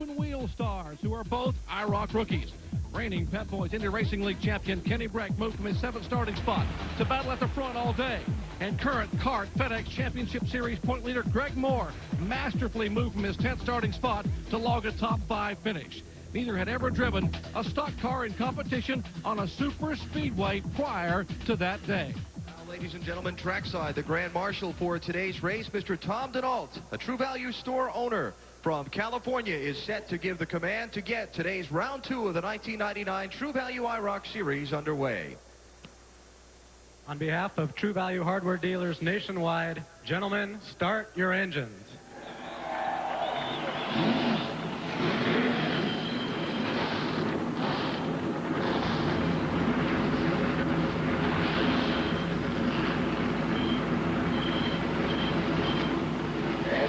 Wheel stars who are both IROC rookies. Reigning Pep Boys Indy Racing League champion Kenny Breck moved from his 7th starting spot to battle at the front all day. And current kart FedEx Championship Series point leader Greg Moore masterfully moved from his 10th starting spot to log a top 5 finish. Neither had ever driven a stock car in competition on a super speedway prior to that day. Ladies and gentlemen, trackside, the Grand Marshal for today's race, Mr. Tom Denault, a True Value store owner from California, is set to give the command to get today's round 2 of the 1999 True Value IROC Series underway. On behalf of True Value hardware dealers nationwide, gentlemen, start your engines.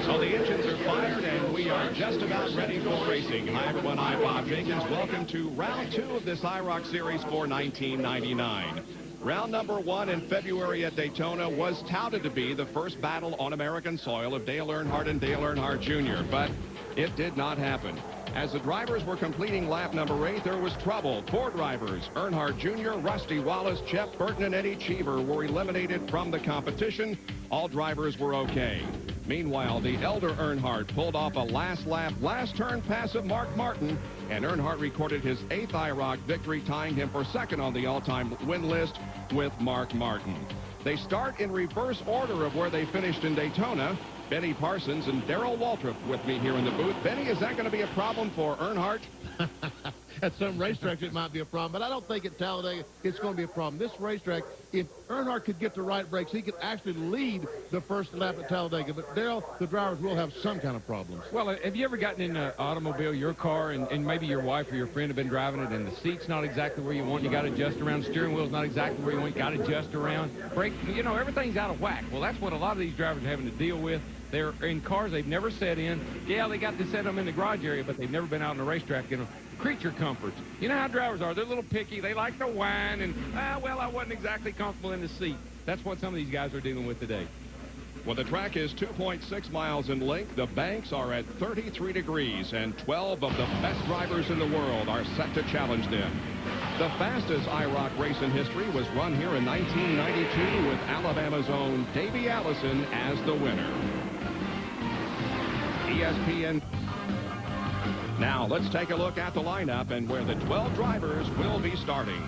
So the engines are fired and we are just about ready for racing. Hi everyone, I'm Bob Jenkins. Welcome to round 2 of this IROC Series for 1999. Round number 1 in February at Daytona was touted to be the first battle on American soil of Dale Earnhardt and Dale Earnhardt Jr., but it did not happen. As the drivers were completing lap number 8, there was trouble. 4 drivers, Earnhardt Jr., Rusty Wallace, Jeff Burton, and Eddie Cheever, were eliminated from the competition. All drivers were okay. Meanwhile, the elder Earnhardt pulled off a last lap, last turn pass of Mark Martin, and Earnhardt recorded his 8th IROC victory, tying him for 2nd on the all-time win list with Mark Martin. They start in reverse order of where they finished in Daytona. Benny Parsons and Darrell Waltrip with me here in the booth. Benny, is that going to be a problem for Earnhardt? At some racetracks it might be a problem, but I don't think at Talladega it's going to be a problem. This racetrack, if Earnhardt could get the right brakes, he could actually lead the first lap at Talladega. But Darrell, the drivers will have some kind of problems. Well, have you ever gotten in an automobile, your car, and maybe your wife or your friend have been driving it, and the seat's not exactly where you want, you got to adjust around, steering wheel's not exactly where you want, you got to adjust around, brake, you know, everything's out of whack. Well, that's what a lot of these drivers are having to deal with. They're in cars they've never sat in. Yeah, they got to set them in the garage area, but they've never been out on a racetrack in a creature comforts. You know how drivers are. They're a little picky. They like to whine, and, well, I wasn't exactly comfortable in the seat. That's what some of these guys are dealing with today. Well, the track is 2.6 miles in length. The banks are at 33 degrees, and 12 of the best drivers in the world are set to challenge them. The fastest IROC race in history was run here in 1992 with Alabama's own Davey Allison as the winner. ESPN. Now, let's take a look at the lineup and where the 12 drivers will be starting.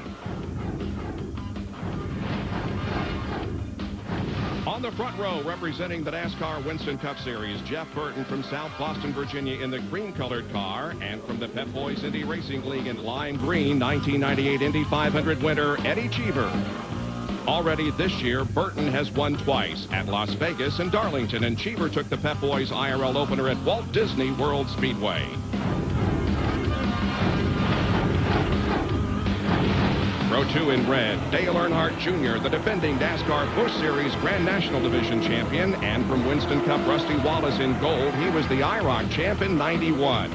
On the front row, representing the NASCAR Winston Cup Series, Jeff Burton from South Boston, Virginia in the green-colored car, and from the Pep Boys Indy Racing League in lime green, 1998 Indy 500 winner Eddie Cheever. Already this year, Burton has won twice at Las Vegas and Darlington, and Cheever took the Pep Boys IRL opener at Walt Disney World Speedway. Row 2 in red, Dale Earnhardt Jr., the defending NASCAR Busch Series Grand National Division champion, and from Winston Cup, Rusty Wallace in gold. He was the IROC champ in '91.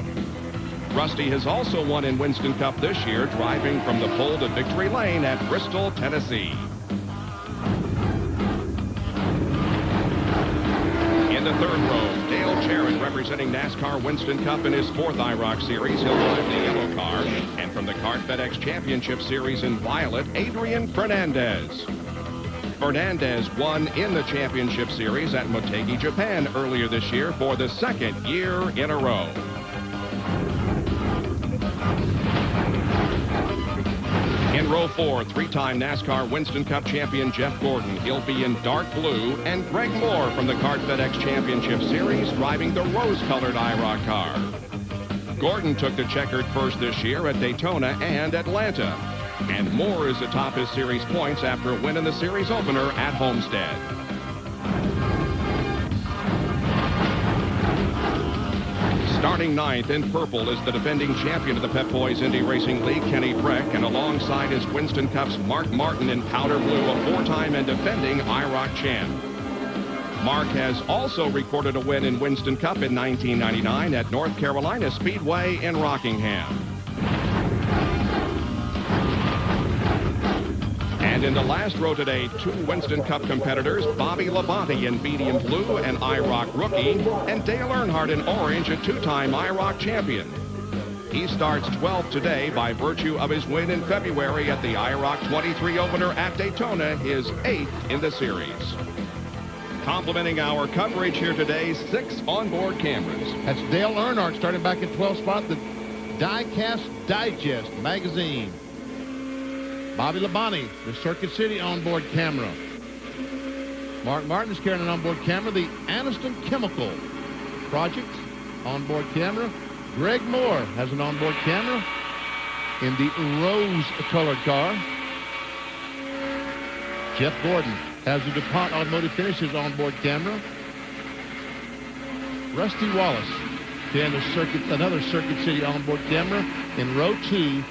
Rusty has also won in Winston Cup this year, driving from the pole to victory lane at Bristol, Tennessee. In the third row, Dale Jarrett, representing NASCAR Winston Cup in his 4th IROC Series. He'll drive the yellow car. And from the Kart FedEx Championship Series in violet, Adrian Fernandez. Fernandez won in the Championship Series at Motegi, Japan earlier this year for the 2nd year in a row. In row 4, 3-time NASCAR Winston Cup champion Jeff Gordon. He'll be in dark blue, and Greg Moore from the Kart FedEx Championship Series driving the rose-colored IROC car. Gordon took the checkered first this year at Daytona and Atlanta. And Moore is atop his series points after a win in the series opener at Homestead. Starting 9th in purple is the defending champion of the Pep Boys Indy Racing League, Kenny Breck, and alongside is Winston Cup's Mark Martin in powder blue, a 4-time and defending IROC champ. Mark has also recorded a win in Winston Cup in 1999 at North Carolina Speedway in Rockingham. And in the last row today, 2 Winston Cup competitors, Bobby Labonte in medium blue, an IROC rookie, and Dale Earnhardt in orange, a 2-time IROC champion. He starts 12th today by virtue of his win in February at the IROC 23 opener at Daytona, his 8th in the series. Complementing our coverage here today, 6 onboard cameras. That's Dale Earnhardt starting back in 12th spot, the Diecast Digest magazine. Bobby Labonte, the Circuit City onboard camera. Mark Martin is carrying an onboard camera, the Aniston Chemical Project onboard camera. Greg Moore has an onboard camera in the rose-colored car. Jeff Gordon has the DuPont Automotive Finishes onboard camera. Rusty Wallace carrying another Circuit City onboard camera in row 2.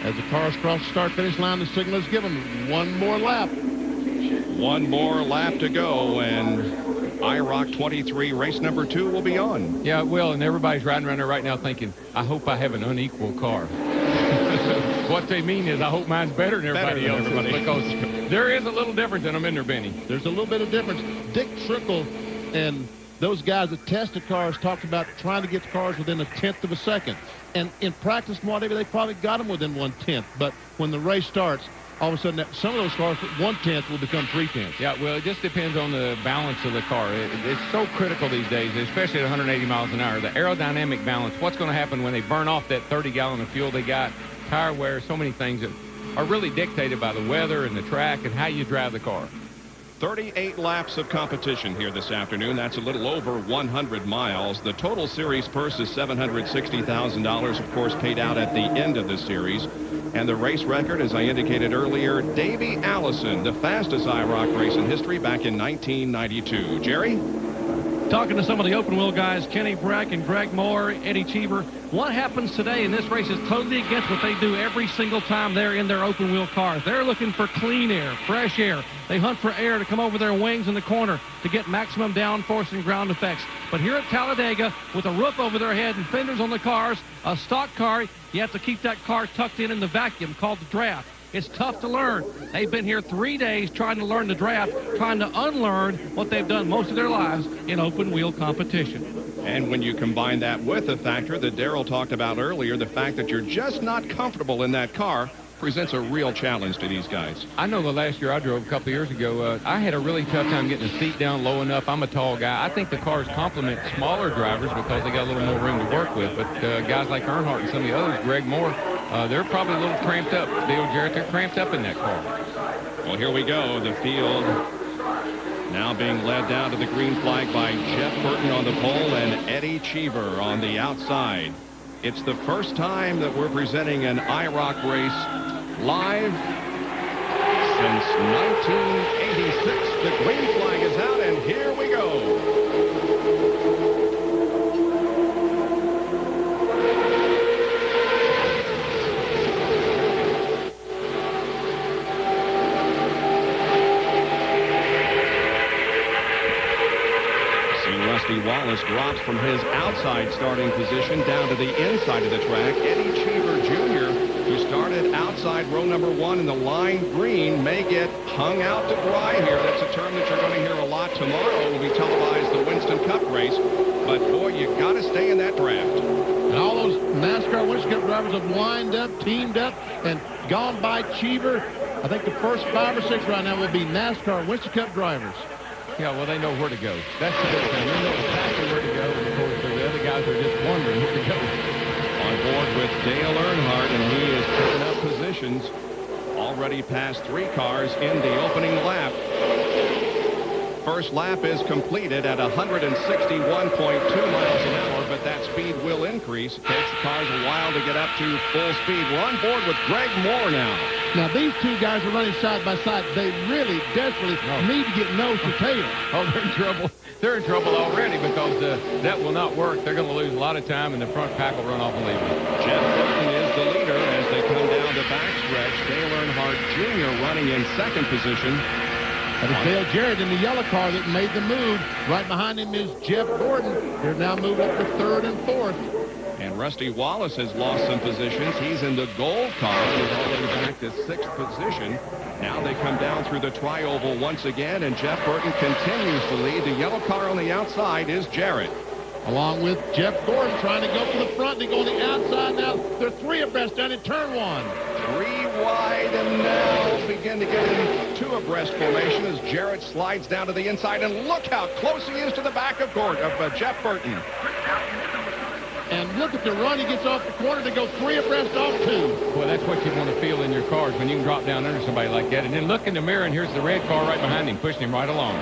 As the cars cross the start-finish line, the signal is given. One more lap. One more lap to go, and IROC 23 race number 2 will be on. Yeah, it will, and everybody's riding around there right now thinking, I hope I have an unequal car. What they mean is I hope mine's better than everybody else's, because there is a little difference in them, isn't there, Benny? There's a little bit of difference. Dick Trickle and those guys that test the cars talked about trying to get the cars within 1/10 of a second. And in practice, whatever, they probably got them within 1/10. But when the race starts, all of a sudden, some of those cars, 1/10 will become 3/10. Yeah, well, it just depends on the balance of the car. It's so critical these days, especially at 180 miles an hour. The aerodynamic balance, what's going to happen when they burn off that 30-gallon of fuel they got, tire wear, so many things that are really dictated by the weather and the track and how you drive the car. 38 laps of competition here this afternoon. That's a little over 100 miles. The total series purse is $760,000, of course, paid out at the end of the series. And the race record, as I indicated earlier, Davey Allison, the fastest IROC race in history back in 1992. Jerry? Talking to some of the open wheel guys, Kenny Brack and Greg Moore, Eddie Cheever. What happens today in this race is totally against what they do every single time they're in their open wheel cars. They're looking for clean air, fresh air. They hunt for air to come over their wings in the corner to get maximum downforce and ground effects. But here at Talladega, with a roof over their head and fenders on the cars, a stock car, you have to keep that car tucked in the vacuum called the draft. It's tough to learn. They've been here 3 days trying to learn the draft, trying to unlearn what they've done most of their lives in open wheel competition. And when you combine that with the factor that Darrell talked about earlier, the fact that you're just not comfortable in that car presents a real challenge to these guys. I know the last year I drove a couple of years ago, I had a really tough time getting the seat down low enough. I'm a tall guy. I think the cars complement smaller drivers because they got a little more room to work with. But guys like Earnhardt and some of the others, Greg Moore, they're probably a little cramped up. Dale Jarrett, they're cramped up in that car. Well, here we go. The field now being led down to the green flag by Jeff Burton on the pole and Eddie Cheever on the outside. It's the first time that we're presenting an IROC race live since 1986. The green flag is out, and here we go. Rusty Wallace drops from his outside starting position down to the inside of the track. Eddie Cheever Jr., who started outside row number 1 in the lime green, may get hung out to dry here. That's a term that you're going to hear a lot tomorrow when we televise the Winston Cup race. But, boy, you got to stay in that draft. And all those NASCAR Winston Cup drivers have lined up, teamed up, and gone by Cheever. I think the first 5 or 6 right now will be NASCAR Winston Cup drivers. Yeah, well, they know where to go. That's the big thing. They know exactly where to go. And, of course, the other guys are just wondering where to go. On board with Dale Earnhardt, and he is picking up positions. Already past 3 cars in the opening lap. First lap is completed at 161.2 miles an hour, but that speed will increase. It takes the cars a while to get up to full speed. We're on board with Greg Moore now. Now, these two guys are running side by side. They really desperately need to get nose to tail. Oh, they're in trouble. They're in trouble already because that will not work. They're going to lose a lot of time, and the front pack will run off and leave them. Jeff Burton is the leader as they come down the backstretch. Dale Earnhardt Jr. running in second position. That is Dale Jarrett in the yellow car that made the move. Right behind him is Jeff Gordon. They're now moved up to 3rd and 4th. And Rusty Wallace has lost some positions. He's in the gold car and is already back to 6th position. Now they come down through the tri-oval once again, and Jeff Burton continues to lead. The yellow car on the outside is Jarrett. Along with Jeff Gordon trying to go to the front. They go on the outside now. They're 3 abreast down in turn 1. 3 wide, and now begin to get into abreast formation as Jarrett slides down to the inside. And look how close he is to the back of Jeff Burton. And look at the run. He gets off the corner to go 3 abreast off 2. Well, that's what you want to feel in your cars when you can drop down under somebody like that. And then look in the mirror, and here's the red car right behind him, pushing him right along.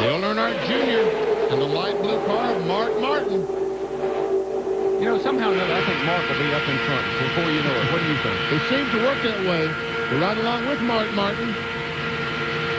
Dale Earnhardt Jr. and the light blue car of Mark Martin. You know, somehow or another, I think Mark will be up in front before you know it. What do you think? It seems to work that way. We're right along with Mark Martin.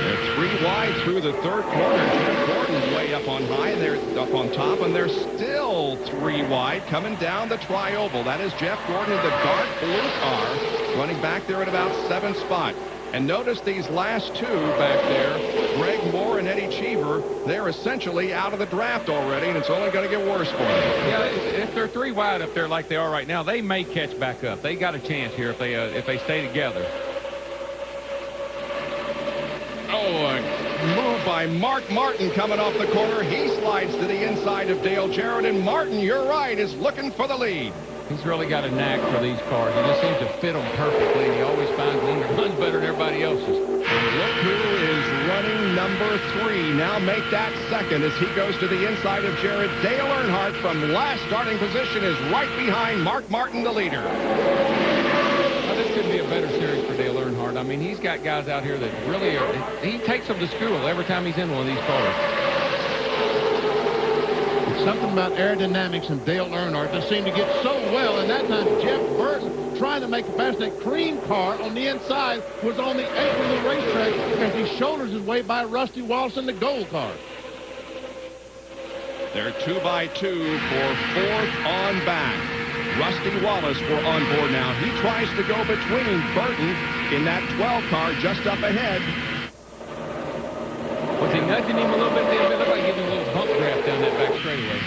They're 3 wide through the third corner. Jeff Gordon's way up on high, and they're up on top, and they're still 3 wide coming down the tri-oval. That is Jeff Gordon in the dark blue car, running back there at about 7th spot. And notice these last 2 back there, Greg Moore and Eddie Cheever, they're essentially out of the draft already, and it's only going to get worse for them. Yeah, if they're 3 wide up there like they are right now, they may catch back up. They got a chance here if they stay together. Oh, a move by Mark Martin coming off the corner. He slides to the inside of Dale Jarrett, and Martin, you're right, is looking for the lead. He's really got a knack for these cars. He just seems to fit them perfectly. He always finds one that runs better than everybody else's. And look who is running number 3. Now make that second as he goes to the inside of Jarrett. Dale Earnhardt from last starting position is right behind Mark Martin, the leader. Well, this could be a better series for Dale Earnhardt. I mean, he's got guys out here that really are, he takes them to school every time he's in one of these cars. Something about aerodynamics and Dale Earnhardt just seemed to get so well, and that time Jeff Burton trying to make it past that cream car on the inside was on the apron of the racetrack as he shoulders his way by Rusty Wallace in the gold car. They're 2 by 2 for 4th on back. Rusty Wallace for on board now. He tries to go between Burton in that 12 car just up ahead. Was he nudging him a little bit there? It looked like giving him a little bump draft down that back straightaway.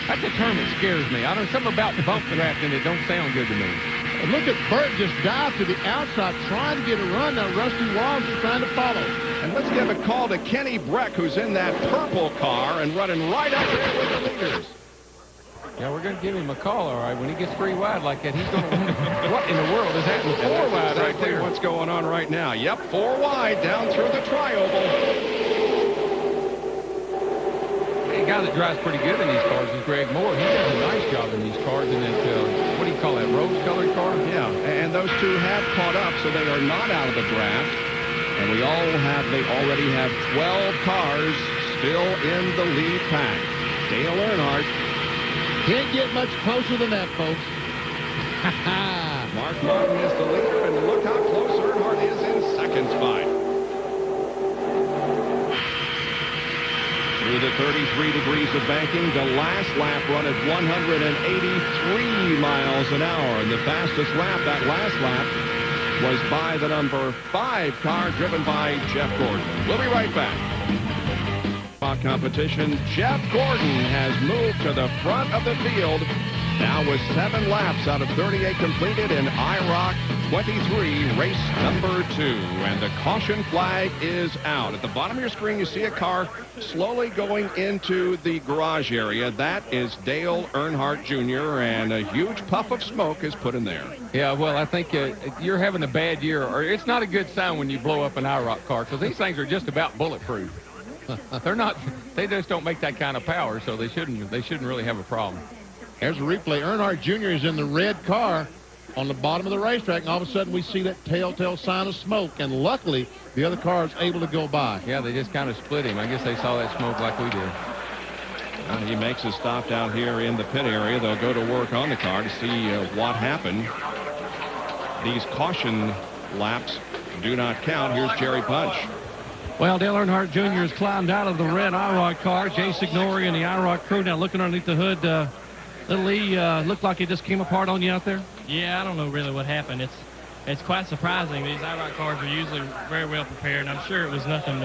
That's a term that scares me. I don't know, something about bump drafting that don't sound good to me. And look at Burton just dive to the outside trying to get a run. Now Rusty Wallace is trying to follow. And let's give a call to Kenny Breck, who's in that purple car and running right up there with the leaders. Yeah, we're going to give him a call, all right. When he gets 3 wide like that, he's going to wonder what in the world is happening. 4 wide right there. What's going on right now? Yep, 4 wide down through the tri-oval. The guy that drives pretty good in these cars is Greg Moore. He does a nice job in these cars in that, what do you call that, rose-colored car? Yeah, and those 2 have caught up, so they are not out of the draft. And they already have 12 cars still in the lead pack. Dale Earnhardt. Can't get much closer than that, folks. Mark Martin is the leader, and look how close Earnhardt is in 2nd spot. Through the 33 degrees of banking, the last lap run at 183 miles an hour. And the fastest lap, that last lap, was by the number 5 car driven by Jeff Gordon. We'll be right back. Competition, Jeff Gordon has moved to the front of the field. Now with 7 laps out of 38 completed in IROC 23, race number 2. And the caution flag is out. At the bottom of your screen, you see a car slowly going into the garage area. That is Dale Earnhardt Jr., and a huge puff of smoke is put in there. Yeah, well, I think you're having a bad year, or it's not a good sign when you blow up an IROC car, because these things are just about bulletproof. They're not, they just don't make that kind of power, so they shouldn't really have a problem. There's a replay. Earnhardt Jr. is in the red car on the bottom of the racetrack, and all of a sudden we see that telltale sign of smoke, and luckily the other car is able to go by. Yeah, they just kind of split him. I guess they saw that smoke like we did. He makes a stop down here in the pit area. They'll go to work on the car to see what happened. These caution laps do not count. Here's Jerry Punch. Well, Dale Earnhardt Jr. has climbed out of the red IROC car. Jay Signori and the IROC crew now looking underneath the hood. Little Lee, looked like it just came apart on you out there? Yeah, I don't know really what happened. It's quite surprising. These IROC cars are usually very well prepared, and I'm sure it was nothing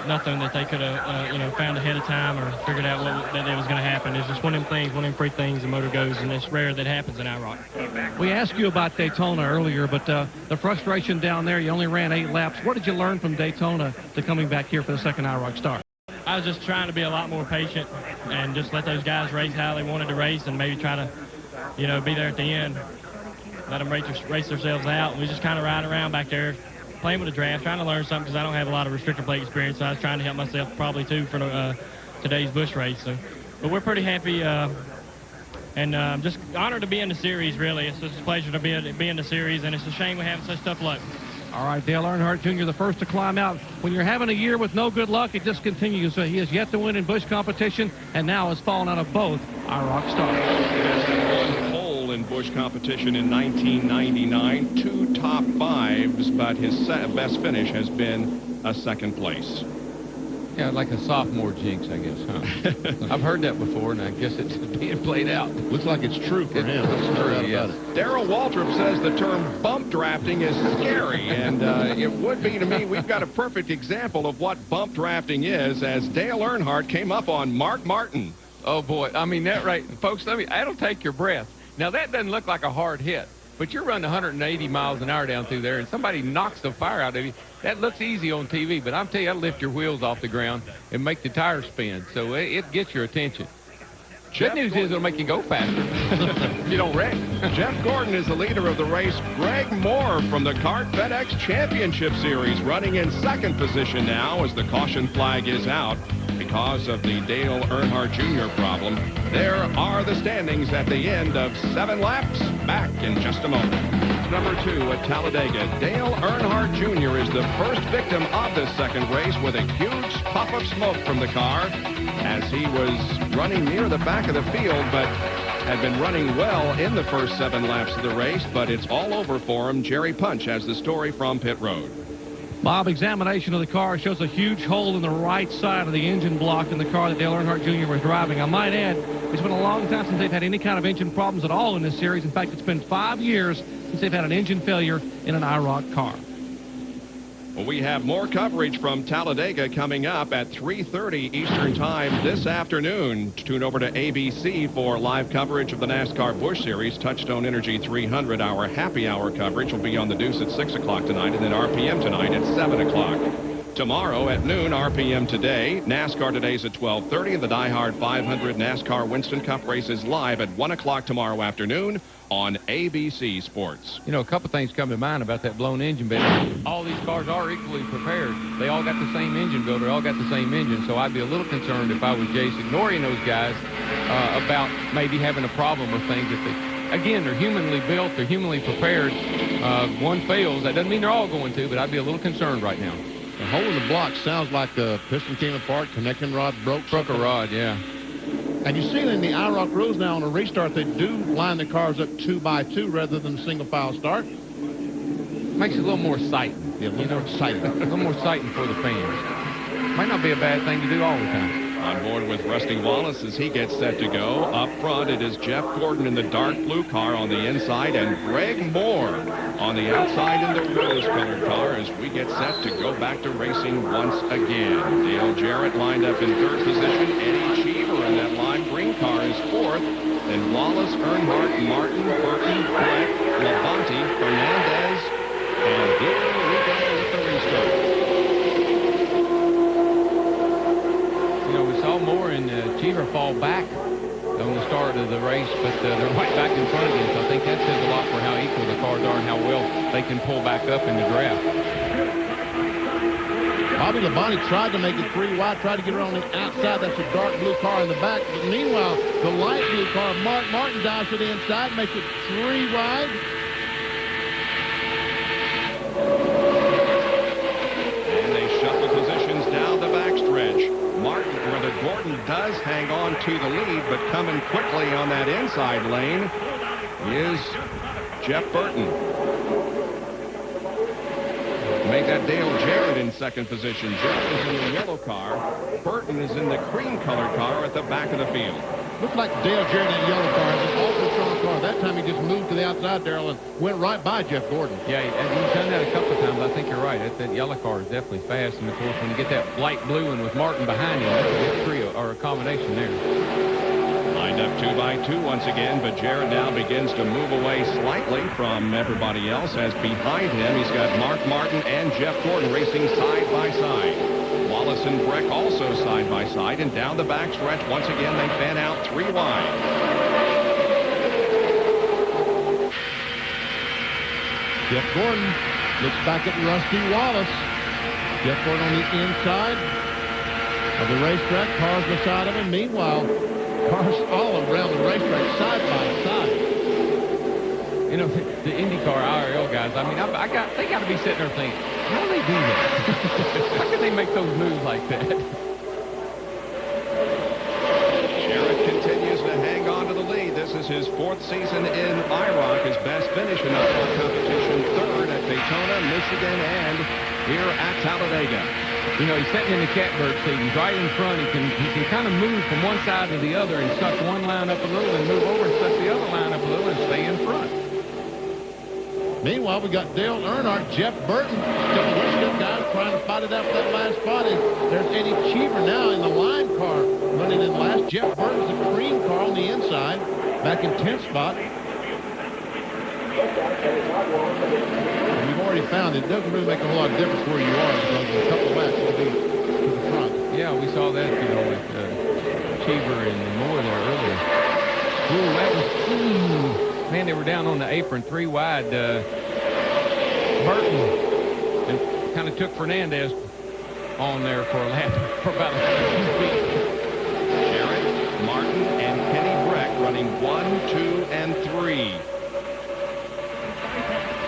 nothing that they could have, you know, found ahead of time or figured out that it was going to happen. It's just one of them things, one of them free things, the motor goes, and it's rare that happens in IROC. We asked you about Daytona earlier, but the frustration down there, you only ran 8 laps. What did you learn from Daytona to coming back here for the second IROC start? I was just trying to be a lot more patient and just let those guys race how they wanted to race and maybe try to, you know, be there at the end, let them race themselves out. And we just kind of riding around back there, playing with the draft, trying to learn something because I don't have a lot of restrictor plate experience, so I was trying to help myself probably too for today's Busch race. So, but we're pretty happy and just honored to be in the series, really. It's just a pleasure to be in the series, and it's a shame we're having such tough luck. All right, Dale Earnhardt Jr., the first to climb out. When you're having a year with no good luck, it just continues. So he has yet to win in Busch competition, and now has fallen out of both IROC starts. One pole in Busch competition in 1999, 2 top 5s, but his best finish has been a second place. Yeah, like a sophomore jinx, I guess, huh? I've heard that before, and I guess it's being played out. Looks like it's true for him. It's true, yeah. Darrell Waltrip says the term bump drafting is scary, and it would be to me. We've got a perfect example of what bump drafting is, as Dale Earnhardt came up on Mark Martin. Oh, boy. I mean, that right. Folks, that'll take your breath. Now, that doesn't look like a hard hit, but you're running 180 miles an hour down through there, and somebody knocks the fire out of you. That looks easy on TV, but I'm telling you, that'll lift your wheels off the ground and make the tires spin. So it gets your attention. Good news is it'll make you go faster if you don't wreck. Jeff Gordon is the leader of the race. Greg Moore from the CART FedEx Championship Series running in second position now as the caution flag is out because of the Dale Earnhardt Jr. problem. There are the standings at the end of 7 laps. Back in just a moment. Number 2 at Talladega. Dale Earnhardt Jr. is the first victim of this second race with a huge puff of smoke from the car as he was running near the back of the field, but had been running well in the first 7 laps of the race, but it's all over for him. Jerry Punch has the story from pit road. Bob, examination of the car shows a huge hole in the right side of the engine block in the car that Dale Earnhardt Jr. was driving. I might add, it's been a long time since they've had any kind of engine problems at all in this series. In fact, it's been 5 years since they've had an engine failure in an IROC car. Well, we have more coverage from Talladega coming up at 3:30 Eastern Time this afternoon. Tune over to ABC for live coverage of the NASCAR Busch Series. Touchstone Energy 300, our happy hour coverage, will be on the Deuce at 6 o'clock tonight, and then RPM tonight at 7 o'clock. Tomorrow at noon, RPM Today. NASCAR Today's at 12:30, and the Die Hard 500 NASCAR Winston Cup race is live at 1 o'clock tomorrow afternoon on ABC Sports. You know, a couple things come to mind about that blown engine bed. All these cars are equally prepared. They all got the same engine builder, all got the same engine, so I'd be a little concerned if I was Jace ignoring those guys about maybe having a problem with things. If they, again, they're humanly built, they're humanly prepared. One fails, that doesn't mean they're all going to, but I'd be a little concerned right now. The hole in the block sounds like the piston came apart, connecting rod broke. Broke a rod, yeah. And you see it in the IROC rules now on a restart, they do line the cars up 2 by 2 rather than single file start. Makes it a little more exciting. Yeah, a little more exciting. A little more exciting for the fans. Might not be a bad thing to do all the time. On board with Rusty Wallace as he gets set to go. Up front, it is Jeff Gordon in the dark blue car on the inside, and Greg Moore on the outside in the rose-colored car as we get set to go back to racing once again. Dale Jarrett lined up in 3rd position. Eddie Cheever in that lime green car is 4th. Then Wallace, Earnhardt, Martin, Burton, Black, Labonte, Fernandez, and here we go with the restart. You know, we saw Moore and Cheever fall back on the start of the race, but they're right back in front of him, so I think that says a lot for how equal the cars are and how well they can pull back up in the draft. Bobby Labonte tried to make it 3 wide, tried to get around the outside. That's a dark blue car in the back. But meanwhile, the light blue car, Mark Martin, dives to the inside, makes it 3 wide. And they shuffle positions down the backstretch. Gordon does hang on to the lead, but coming quickly on that inside lane is Jeff Burton. Make that Dale Jarrett in second position. Jarrett is in the yellow car. Burton is in the cream-colored car at the back of the field. Looks like Dale Jarrett in that yellow car is an awfully strong car. That time he just moved to the outside, Darrell, and went right by Jeff Gordon. Yeah, and he's done that a couple of times. I think you're right. That yellow car is definitely fast. And, of course, when you get that light blue one with Martin behind him, that's a good trio or a combination there. Lined up 2 by 2 once again, but Jarrett now begins to move away slightly from everybody else, as behind him he's got Mark Martin and Jeff Gordon racing side by side. Wallace and Breck also side by side, and down the back stretch once again they fan out 3 wide. Jeff Gordon looks back at Rusty Wallace. Jeff Gordon on the inside of the racetrack, cars beside him, and meanwhile cars all around the racetrack side by side. You know, the IndyCar IRL guys, I mean, they got to be sitting there thinking, how do they do that? How can they make those moves like that? Jarrett continues to hang on to the lead. This is his 4th season in IROC. His best finish in IROC competition, 3rd at Daytona, Michigan, and here at Talladega. You know, he's sitting in the catbird seat. He's right in front. He can kind of move from one side to the other and suck one line up a little and move over and suck the other line up a little and stay in front. Meanwhile, we got Dale Earnhardt, Jeff Burton, still with guys trying to fight it out for that last spot. And there's Eddie Cheever now in the line car running in last. Jeff Burton's a green car on the inside, back in 10th spot. And we've already found it doesn't really make a whole lot of difference where you are, because in a couple of laps you'll be to the front. Yeah, we saw that, you know, with Cheever and Moore there earlier. Ooh, that was, man, they were down on the apron 3 wide. Burton and kind of took Fernandez on there for a lap for about a few feet. Jarrett, Martin, and Kenny Breck running 1, 2, and 3.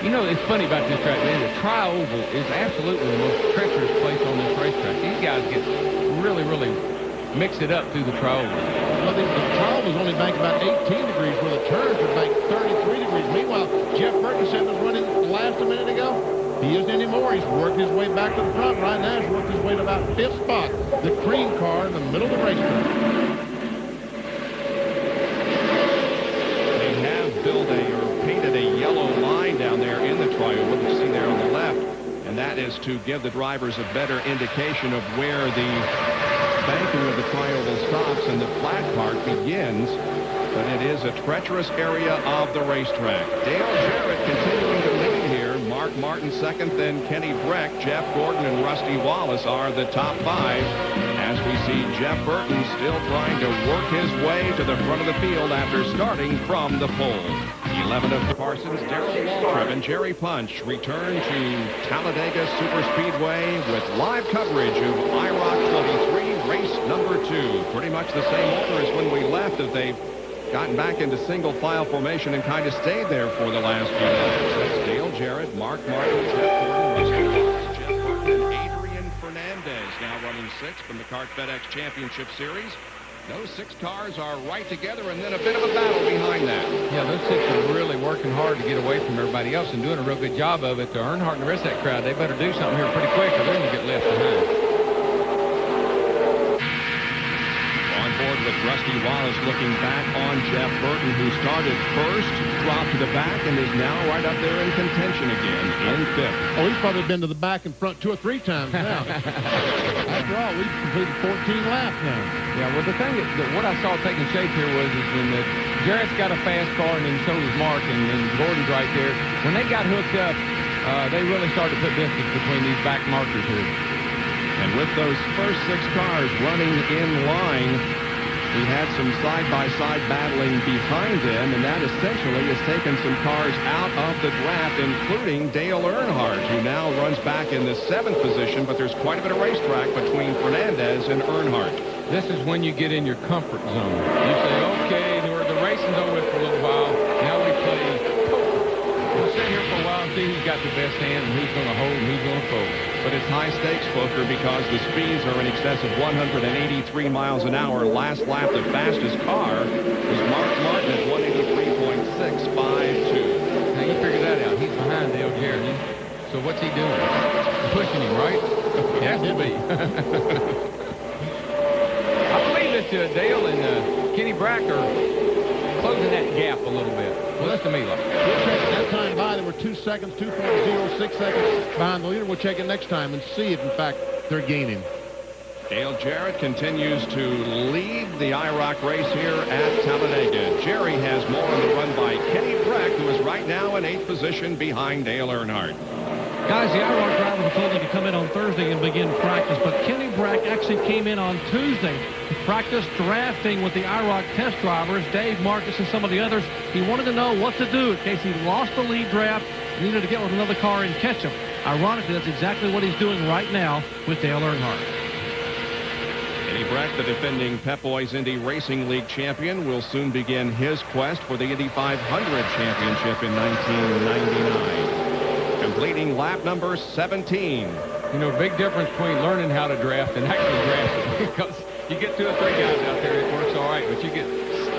You know, it's funny about this track, man. The Tri-Oval is absolutely the most treacherous place on this racetrack. These guys get really, really mix it up through the Tri-Oval. Well, the Tri-Oval was only banked about 18 degrees, where the turns were banked 33 degrees. Meanwhile, Jeff Burton said was running last a minute ago. He isn't anymore. He's worked his way back to the front. Right now, he's worked his way to about 5th spot. The cream car in the middle of the racetrack. They have built painted a yellow line down there in the Tri-Oval, you see there on the left, and that is to give the drivers a better indication of where the banking of the Tri-Oval stops and the flat part begins. But it is a treacherous area of the racetrack. Dale Jarrett continuing to lead here. Mark Martin second, then Kenny Breck. Jeff Gordon and Rusty Wallace are the top 5. As we see Jeff Burton still trying to work his way to the front of the field after starting from the pole. 11 of Parsons, Darrell Waltrip, and Jerry Punch return to Talladega Superspeedway with live coverage of IROC 23, race number 2. Pretty much the same order as when we left, as they've gotten back into single file formation and kind of stayed there for the last few laps. That's Dale Jarrett, Mark Martin, Jeff Gordon, Rusty Wallace, Jeff Burton, and Adrian Fernandez now running 6th from the CART FedEx Championship Series. Those 6 cars are right together, and then a bit of a battle behind that. Yeah, those 6 are really working hard to get away from everybody else and doing a real good job of it. To Earnhardt and the rest of that crowd, they better do something here pretty quick, or they're going to get left behind. Board with Rusty Wallace looking back on Jeff Burton, who started first, dropped to the back, and is now right up there in contention again in 5th. Oh, he's probably been to the back and front 2 or 3 times now. After all, we've completed 14 laps now. Yeah, well, the thing that what I saw taking shape here was when Jarrett's got a fast car, and then so does Mark, and Gordon's right there. When they got hooked up, they really started to put distance between these back markers here. And with those first 6 cars running in line, we had some side-by-side battling behind them, and that essentially has taken some cars out of the draft, including Dale Earnhardt, who now runs back in the 7th position, but there's quite a bit of racetrack between Fernandez and Earnhardt. This is when you get in your comfort zone. You say, okay, the racing's over for a little while. Now we play poker. We'll sit here for a while and see who's got the best hand and who's going to hold and who's going to fold. But it's high-stakes poker because the speeds are in excess of 183 miles an hour. Last lap, the fastest car was Mark Martin at 183.652. Now, you figure that out. He's behind Dale Jarrett. so what's he doing? Pushing him, right? He has to be. I believe that Dale and Kenny Brack are closing that gap a little bit. Well, that's to me like. We'll check that time by. There were 2 seconds, 2.06 seconds behind the leader. We'll check it next time and see if, in fact, they're gaining. Dale Jarrett continues to lead the IROC race here at Talladega. Jerry has more on the run by Kenny Brack, who is right now in 8th position behind Dale Earnhardt. Guys, the IROC driver was told he could come in on Thursday and begin practice, but Kenny Brack actually came in on Tuesday to practice drafting with the IROC test drivers, Dave Marcus and some of the others. He wanted to know what to do in case he lost the lead draft and needed to get with another car and catch him. Ironically, that's exactly what he's doing right now with Dale Earnhardt. Kenny Brack, the defending Pep Boys Indy Racing League champion, will soon begin his quest for the Indy 500 championship in 1999. Completing lap number 17. You know, big difference between learning how to draft and actually drafting. Because you get 2 or 3 guys out there, it works all right, but you get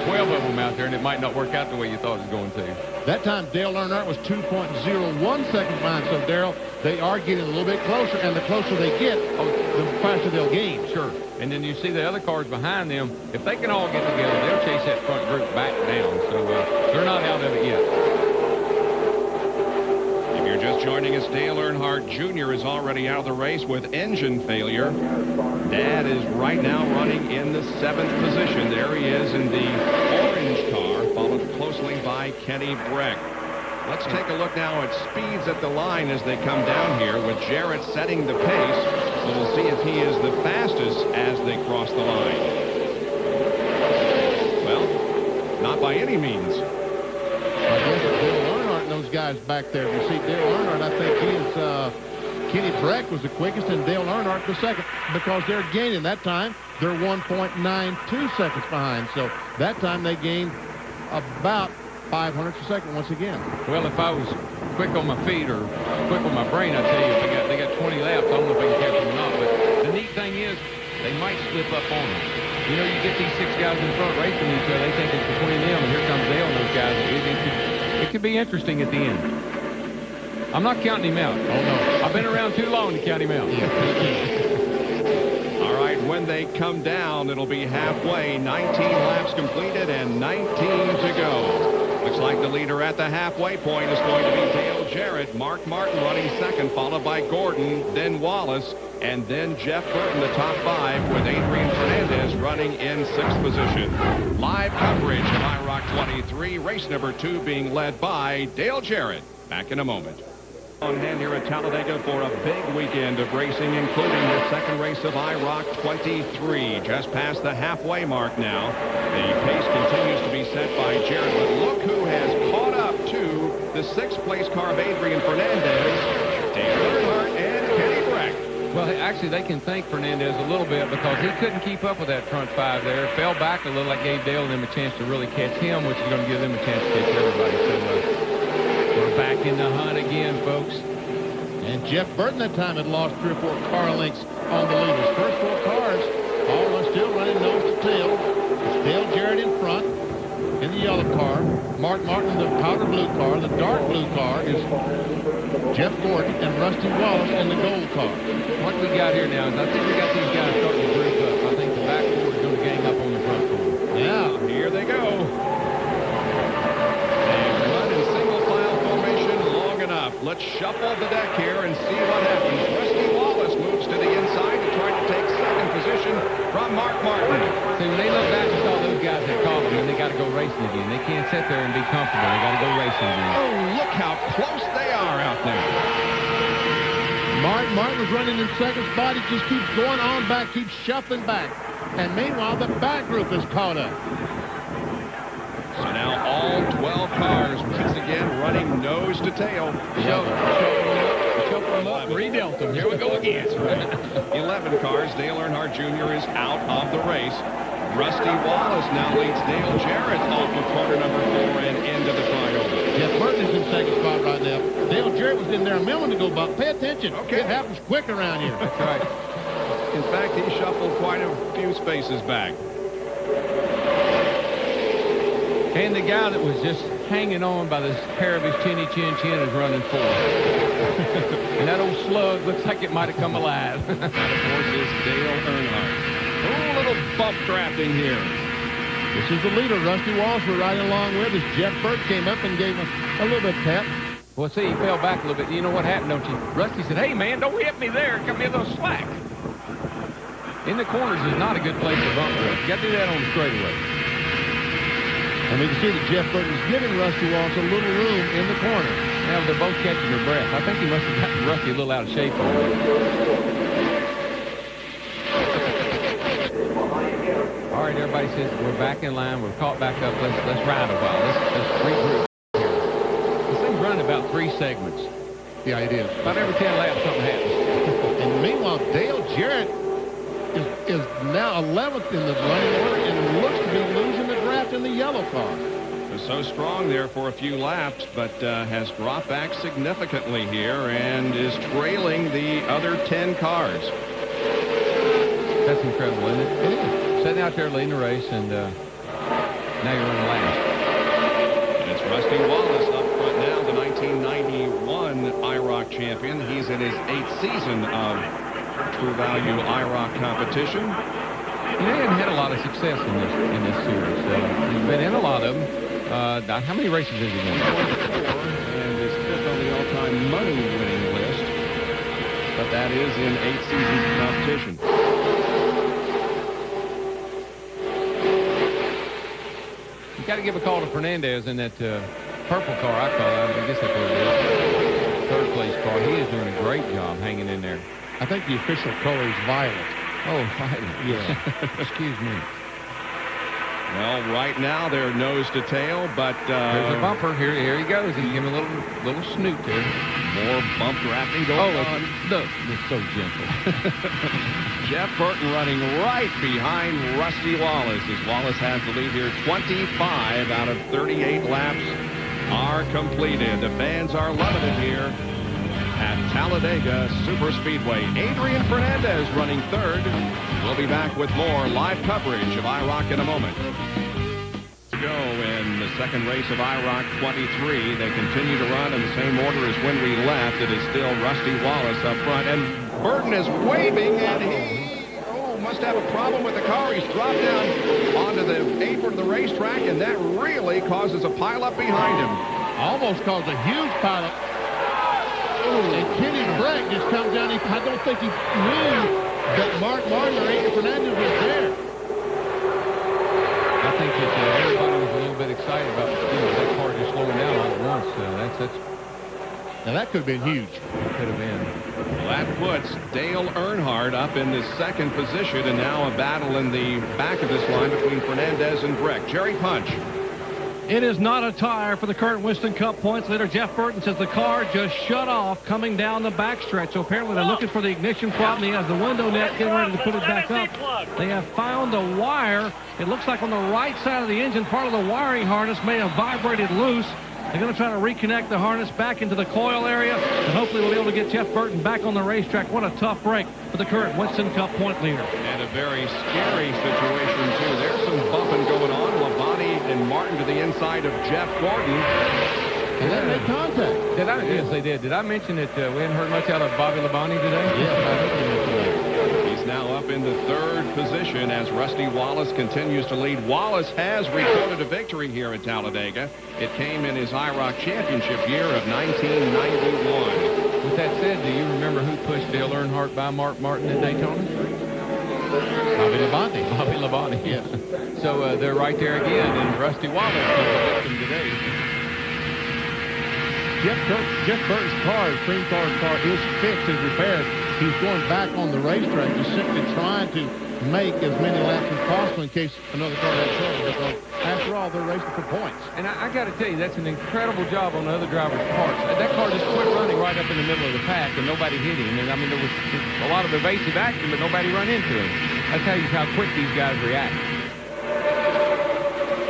12 of them out there, and it might not work out the way you thought it was going to. That time, Dale Earnhardt was 2.01 seconds behind. So, Darrell, they are getting a little bit closer, and the closer they get, the faster they'll gain. Sure. And then you see the other cars behind them. If they can all get together, they'll chase that front group back down. So they're not out of it yet. If you're just joining us, Dale Earnhardt Jr. is already out of the race with engine failure. Dad is right now running in the 7th position. There he is in the orange car, followed closely by Kenny Brack. Let's take a look now at speeds at the line as they come down here, with Jarrett setting the pace. So we'll see if he is the fastest as they cross the line. Well, not by any means. I guess Dale Earnhardt and those guys back there. You see Dale Earnhardt, I think he is, Kenny Brack was the quickest and Dale Earnhardt the second, because they're gaining. That time, they're 1.92 seconds behind. So that time they gained about 500ths a second once again. Well, if I was quick on my feet or quick on my brain, I'd tell you if they got 20 laps, I don't know if they can catch them or not. But the neat thing is, they might slip up on them. You know, you get these 6 guys in front racing each other. They think it's between them, and here comes Dale and those guys. It could be interesting at the end. I'm not counting him out. Oh, no. I've been around too long to count him out. All right, when they come down, it'll be halfway. 19 laps completed and 19 to go. Looks like the leader at the halfway point is going to be Dale Jarrett. Mark Martin running second, followed by Gordon, then Wallace, and then Jeff Burton, the top 5, with Adrian Fernandez running in 6th position. Live coverage of IROC 23, race number 2 being led by Dale Jarrett. Back in a moment. On hand here at Talladega for a big weekend of racing, including the second race of IROC 23. Just past the halfway mark now. The pace continues to be set by Jarrett, but look who has caught up to the 6th place car of Adrian Fernandez, Dale Earnhardt, and Kenny Brack. Well, actually, they can thank Fernandez a little bit because he couldn't keep up with that front 5 there. Fell back a little. That gave Dale and them a chance to really catch him, which is going to give them a chance to catch everybody. So we're back in the hunt again, folks. And Jeff Burton that time had lost 3 or 4 car lengths on the leaders. First 4 cars, all are still running nose to tail. It's Dale Jarrett in front in the yellow car. Mark Martin in the powder blue car. The dark blue car is Jeff Gordon and Rusty Wallace in the gold car. What we got here now is I think we got these guys starting to group up. I think the back 4 is going to gang up on the front 4. Yeah, here they go. Let's shuffle the deck here and see what happens. Rusty Wallace moves to the inside to try to take 2nd position from Mark Martin. See, when they look back and saw those guys that caught them, and they got to go racing again. They can't sit there and be comfortable. They got to go racing again. Oh, look how close they are out there. Mark Martin was running in 2nd spot. He just keeps going on back, keeps shuffling back. And meanwhile, the back group is caught up. So now all 12 cars once again running nose to tail. Shuffle them up, redealt them. Here we go again. 11 cars. Dale Earnhardt Jr. is out of the race. Rusty Wallace now leads Dale Jarrett off of corner number 4 and into the final. Jeff Burton is in 2nd spot right now. Dale Jarrett was in there a moment ago, Buck. Pay attention. Okay. It happens quick around here. That's right. In fact, he shuffled quite a few spaces back. And the guy that was just hanging on by the hair of his chinny chin is running 4th. And that old slug looks like it might have come alive. That, of course, is Dale Earnhardt. Oh, little bump drafting here. This is the leader, Rusty Wallace, we're riding along with as Jeff Burt came up and gave him a little bit of tap. Well, see, he fell back a little bit. You know what happened, don't you? Rusty said, hey, man, don't hit me there. Cut me a little slack. In the corners is not a good place to bump through. You got to do that on the straightaway. And we can see that Jeff Burton is giving Rusty Wallace a little room in the corner. Now, they're both catching their breath. I think he must have gotten Rusty a little out of shape for him. All right, everybody says we're back in line. We're caught back up. Let's ride a while. Let's regroup here. This thing's running about 3 segments. Yeah, it is. About every 10 laps, something happens. And meanwhile, Dale Jarrett is now 11th in the running order and looks to be losing the draft in the yellow car. Was so strong there for a few laps, but has dropped back significantly here and is trailing the other 10 cars. That's incredible, isn't it? It is. Sitting out there leading the race, and now you're running last. And it's Rusty Wallace up front now, the 1991 IROC champion. He's in his 8th season of True Value IROC competition. He hasn't had a lot of success in this series. He's been in a lot of them. How many races has he won? 24, and is 5th on the all-time money-winning list. But that is in 8 seasons of competition. You got to give a call to Fernandez in that purple car. I guess that's what it is. 3rd place car. He is doing a great job hanging in there. I think the official color is violet. Oh, violet. Yeah. Excuse me. Well, right now they're nose to tail, but there's a bumper. Here he goes. He's giving a little snoot there. More bump drafting going on. Look, it's so gentle. Jeff Burton running right behind Rusty Wallace as Wallace has the lead here. 25 out of 38 laps are completed. The fans are loving it here at Talladega Superspeedway. Adrian Fernandez running 3rd. We'll be back with more live coverage of IROC in a moment. To go in the second race of IROC 23. They continue to run in the same order as when we left. It is still Rusty Wallace up front, and Burton is waving, and he must have a problem with the car. He's dropped down onto the apron of the racetrack, and that really causes a pileup behind him. Almost caused a huge pileup. And Kenny Bragg just comes down. I don't think he knew that Mark Martin or Adrian Fernandez was there. I think that everybody was a little bit excited about that car just slowing down all at once. Now that could have been huge. Could have been. Well, that puts Dale Earnhardt up in the 2nd position, and now a battle in the back of this line between Fernandez and Breck. Jerry Punch. It is not a tire for the current Winston Cup points leader. Jeff Burton says the car just shut off coming down the backstretch. So apparently they're looking for the ignition problem. He has the window net getting ready to put it back up. They have found a wire. It looks like on the right side of the engine, part of the wiring harness may have vibrated loose. They're going to try to reconnect the harness back into the coil area, and hopefully we'll be able to get Jeff Burton back on the racetrack. What a tough break for the current Winston Cup point leader. And a very scary situation, too. There's some bumping going on. Labonte and Martin to the inside of Jeff Gordon. And that made contact. Yes, they did. Did I mention that we hadn't heard much out of Bobby Labonte today? Yes, I heard you mention that. He's now up in the 3rd position as Rusty Wallace continues to lead. Wallace has recorded a victory here at Talladega. It came in his IROC championship year of 1991. With that said, do you remember who pushed Dale Earnhardt by Mark Martin at Daytona? Bobby Labonte. Bobby Labonte, yes. So they're right there again, and Rusty Wallace is the victim today. Jeff Burton's car, his cream colored car, is fixed, is repaired. He's going back on the racetrack, just simply trying to make as many laps as possible in case another car has trouble. Because after all, they're racing for points. And I got to tell you, that's an incredible job on the other driver's parts. That car just quit running right up in the middle of the pack, and nobody hit him. And I mean, there was a lot of evasive action, but nobody run into him. That tells you how quick these guys react.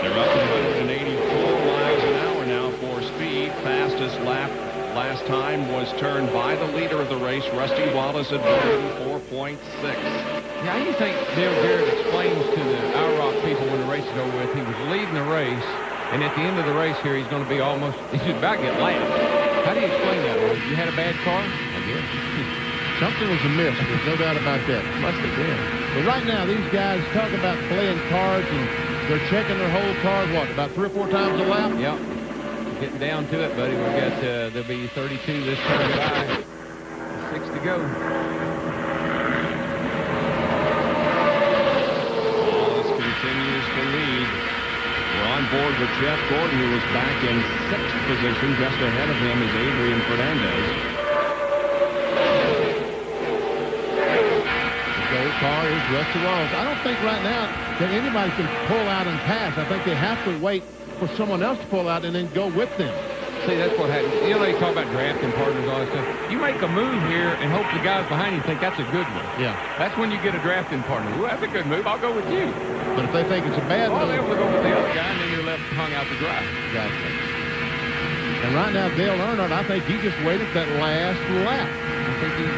They're up to 184 miles an hour now for speed. Fastest lap last time was turned by the leader of the race, Rusty Wallace, at 4.6. Yeah, how do you think Dale Jarrett explains to the IROC people when the race is over with? He was leading the race, and at the end of the race here, he's going to be he's about to get lapped. How do you explain that? You had a bad car? I guess. Something was amiss. There's no doubt about that. Must have been. But right now, these guys talk about playing cards, and they're checking their whole card, what, about 3 or 4 times a lap? Yep. Getting down to it, buddy. We've got, there'll be 32 this turn by. 6 to go. Wallace continues to lead. We're on board with Jeff Gordon, who was back in 6th position. Just ahead of him is Adrian Fernandez. The gold car is Rusty Wallace. I don't think right now that anybody can pull out and pass. I think they have to wait for someone else to pull out and then go with them. See, that's what happens. You know, they talk about drafting partners, all that stuff. You make a move here and hope the guys behind you think that's a good one. Yeah. That's when you get a drafting partner. Well, that's a good move. I'll go with you. But if they think it's a bad Well, move, they will go with the other guy, and then you're left hung out to dry. exactly. And right now, Dale Earnhardt, I think he just waited that last lap.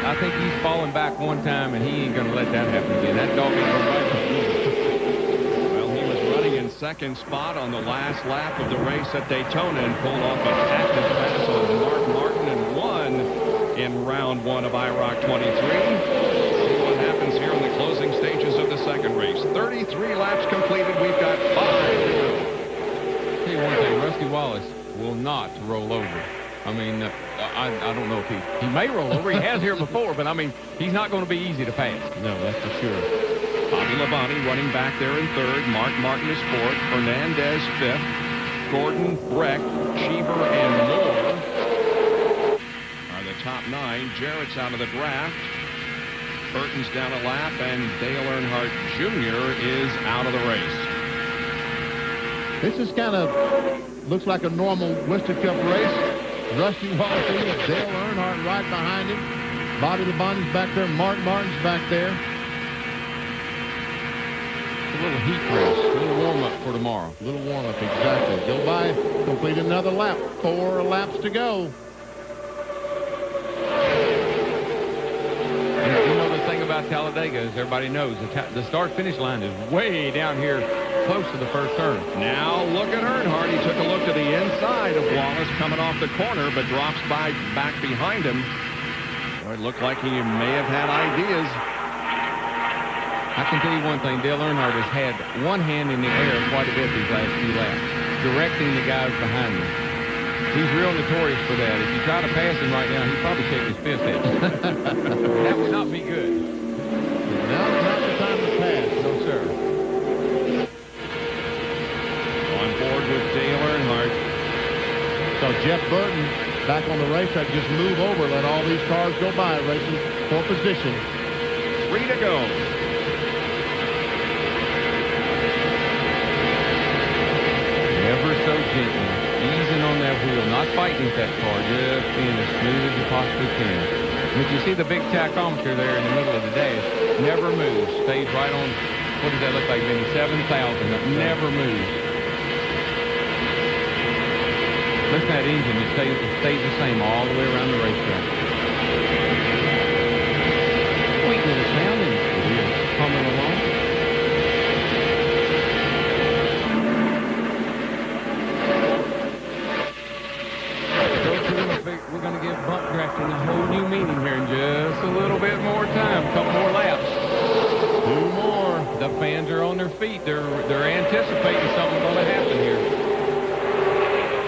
I think he's falling back one time, and he ain't going to let that happen again. That dog ain't going to bite him. Well, he was running in 2nd spot on the last lap of the race at Daytona and pulled off an active pass on Mark Martin and won in round 1 of IROC 23. See what happens here in the closing stages of the 2nd race. 33 laps completed. We've got 5 to go. Tell you one thing, Rusty Wallace will not roll over. I mean, I don't know if he may roll over. He has here before, but I mean, he's not going to be easy to pass. No, that's for sure. Bobby Labonte running back there in 3rd. Mark Martin is 4th. Fernandez 5th. Gordon, Breck, Cheever, and Moore are the top 9. Jarrett's out of the draft. Burton's down a lap, and Dale Earnhardt Jr. is out of the race. This is kind of looks like a normal Winston Cup race. Rusty Wallace, Dale Earnhardt right behind him. Bobby Labonte's back there. Mark Martin's back there. A little heat race, a little warm-up for tomorrow. A little warm-up, exactly. Go by, complete another lap. 4 laps to go. You know the thing about Talladega is everybody knows the start-finish line is way down here close to the first turn. Now look at Earnhardt. He took a look to the inside of Wallace coming off the corner, but drops back behind him. Well, it looked like he may have had ideas. I can tell you one thing, Dale Earnhardt has had one hand in the air quite a bit these last few laps, directing the guys behind him. He's real notorious for that. If you try to pass him right now, he'd probably shake his fist at you. That would not be good. Now's not the time to pass. No, sir. On board with Dale Earnhardt. So Jeff Burton back on the racetrack, just move over, let all these cars go by, racing for position. 3 to go. Ever so gently, easing on that wheel, not fighting with that car, just being as smooth as you possibly can. And if you see the big tachometer there in the middle of the dash, never moves, stays right on, what does that look like, Vinny? 7,000, it never moves. Listen to that engine, it stays the same all the way around the racetrack. Sweetness of sound, and it is humming along. We're going to give bump drafting a whole new meaning here in just a little bit more time, a couple more laps. 2 more. The fans are on their feet. They're anticipating something going to happen here.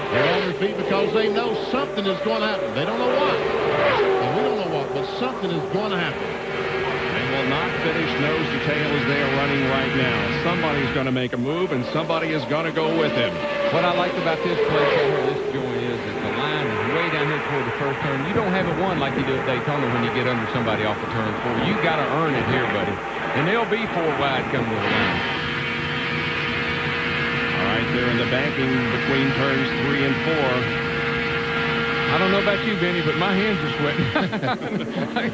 They're on their feet because they know something is going to happen. They don't know what. And we don't know what, but something is going to happen. They will not finish nose to tail as they are running right now. Somebody's going to make a move, and somebody is going to go with him. What I like about this place over this joint is that the line is way down here toward the first turn. You don't have it won like you do at Daytona when you get under somebody off the turn 4. You got to earn it here, buddy. And they'll be 4 wide coming to the line. All right, they're in the banking between turns 3 and 4. I don't know about you, Benny, but my hands are sweating.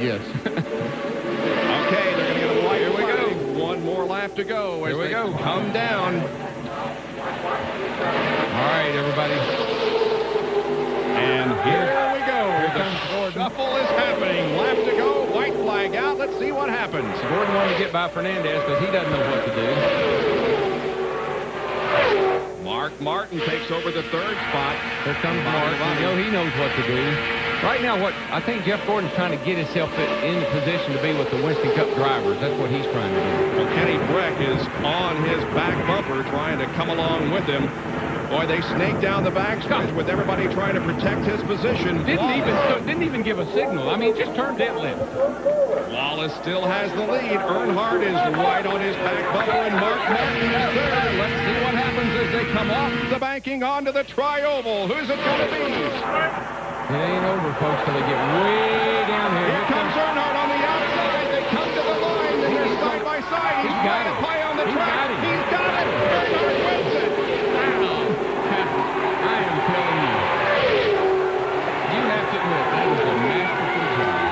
Yes. Okay, they're going to get a white. Here we go. 1 more lap to go. Here we go. Come down. All right, everybody. And here we go. The shuffle is happening. Lap to go. White flag out. Let's see what happens. Gordon wanted to get by Fernandez because he doesn't know what to do. Mark Martin takes over the third spot. Here comes Mark. You know he knows what to do. Right now, what I think Jeff Gordon's trying to get himself in the position to be with the Winston Cup drivers. That's what he's trying to do. Well, Kenny Breck is on his back bumper trying to come along with him. Boy, they snake down the backstretch with everybody trying to protect his position. Didn't even give a signal. I mean, just turned dead left. Wallace still has the lead. Earnhardt is right on his back bumper, and Mark Martin is third. Let's see what happens as they come off the banking onto the tri-oval. Who's it going to be? It ain't over, folks, till they get way down here. Here comes Earnhardt on the outside. They come to the line, and they're side by side. He's got to play on the track. He's got it. Earnhardt wins it. I am telling you. You have to admit, that was a masterful job.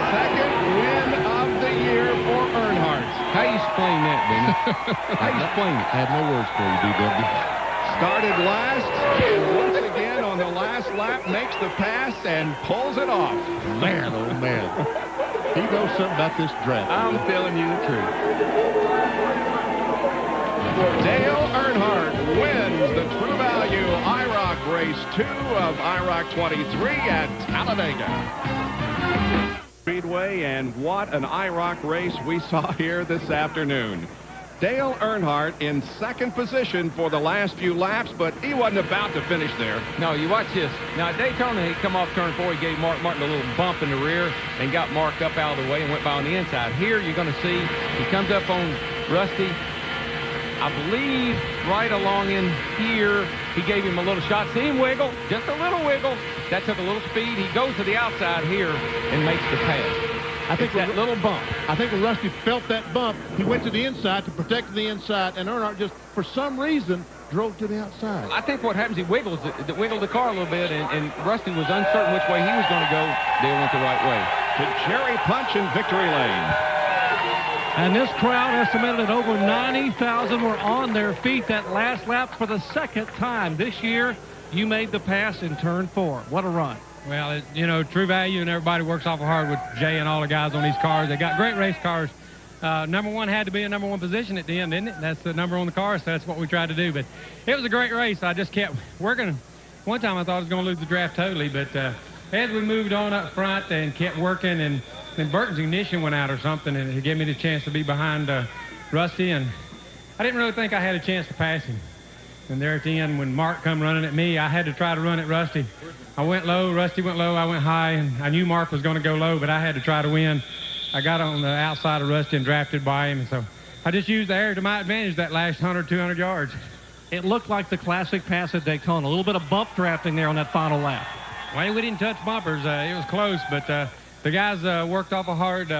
Second win of the year for Earnhardt. How you explain that, Benny? How you explain it? I have no words for you, DW. Started last, and once again on the last lap makes the pass and pulls it off. Man, oh man. He knows something about this draft. I'm telling you the truth. Dale Earnhardt wins the True Value IROC Race 2 of IROC 23 at Talladega Speedway, and what an IROC race we saw here this afternoon. Dale Earnhardt in second position for the last few laps, but he wasn't about to finish there. No, you watch this. Now, at Daytona, he come off turn 4. He gave Mark Martin a little bump in the rear and got Mark up out of the way and went by on the inside. Here, you're going to see he comes up on Rusty. I believe right along in here, he gave him a little shot. See him wiggle, just a little wiggle. That took a little speed. He goes to the outside here and makes the pass. I think that little bump. I think when Rusty felt that bump, he went to the inside to protect the inside, and Earnhardt just, for some reason, drove to the outside. I think what happens, he wiggled the car a little bit, and Rusty was uncertain which way he was going to go. Dale went the right way. To Jerry Punch in victory lane. And this crowd estimated at over 90,000 were on their feet that last lap for the second time this year. You made the pass in turn 4. What a run. Well, you know, True Value and everybody works awful hard with Jay and all the guys on these cars. They got great race cars. Number 1 had to be a number 1 position at the end, didn't it? That's the number on the car, so that's what we tried to do. But it was a great race. I just kept working. One time I thought I was going to lose the draft totally, but as we moved on up front and kept working, and then Burton's ignition went out or something, and it gave me the chance to be behind Rusty, and I didn't really think I had a chance to pass him. And there at the end, when Mark come running at me, I had to try to run at Rusty. I went low, Rusty went low, I went high, and I knew Mark was going to go low, but I had to try to win. I got on the outside of Rusty and drafted by him, and so I just used the air to my advantage that last 100, 200 yards. It looked like the classic pass at Daytona. A little bit of bump drafting there on that final lap. Well, we didn't touch bumpers. It was close, but the guys worked awful hard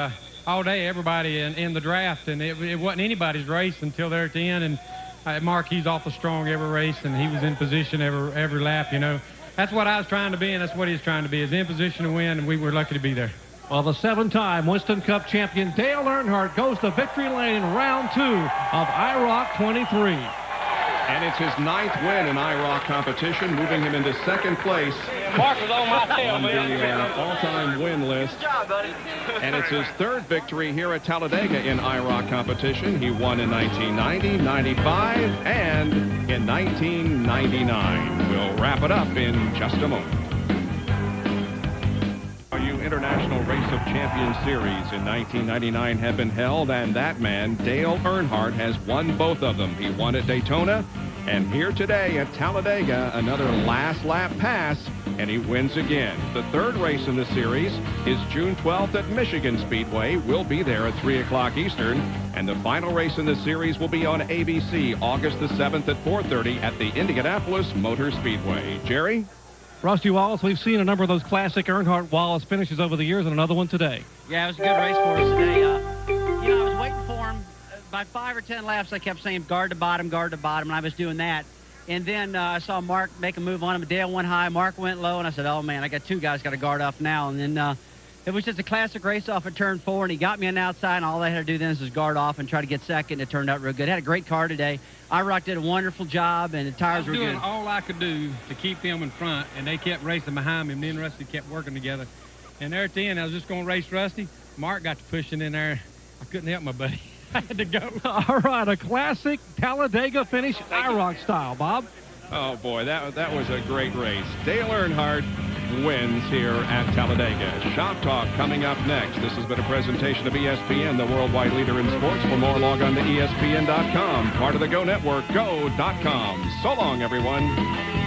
all day, everybody in the draft, and it wasn't anybody's race until there at the end. And Mark, he's awful strong every race, and he was in position every lap, you know. That's what I was trying to be, and that's what he's trying to be, is in position to win, and we were lucky to be there. Well, the 7-time Winston Cup champion Dale Earnhardt goes to victory lane in round 2 of IROC 23. And it's his 9th win in IROC competition, moving him into second place Mark was on my tail, on the all-time win list. Good job, buddy. And it's his 3rd victory here at Talladega in IROC competition. He won in 1990, 95, and in 1999. We'll wrap it up in just a moment. International Race of Champions Series in 1999 have been held, and that man, Dale Earnhardt, has won both of them. He won at Daytona, and here today at Talladega, another last lap pass, and he wins again. The 3rd race in the series is June 12th at Michigan Speedway. We'll be there at 3 o'clock Eastern, and the final race in the series will be on ABC August the 7th at 4:30 at the Indianapolis Motor Speedway. Jerry? Rusty Wallace, we've seen a number of those classic Earnhardt-Wallace finishes over the years, and another one today. Yeah, it was a good race for us today. You know, I was waiting for him. By 5 or 10 laps, I kept saying guard to bottom, and I was doing that. And then I saw Mark make a move on him. Dale went high, Mark went low, and I said, oh, man, I got 2 guys got to guard off now. And then it was just a classic race off at turn 4, and he got me on the outside, and all I had to do then was guard off and try to get second. It turned out real good. Had a great car today. IROC did a wonderful job, and the tires were good. I was doing all I could do to keep them in front, and they kept racing behind me. Me and Rusty kept working together. And there at the end, I was just going to race Rusty. Mark got to pushing in there. I couldn't help my buddy. I had to go. All right, a classic Talladega finish, IROC style, Bob. Oh, boy, that was a great race. Dale Earnhardt wins here at Talladega. Shop Talk coming up next. This has been a presentation of ESPN, the worldwide leader in sports. For more, log on to ESPN.com. Part of the Go Network, go.com. So long, everyone.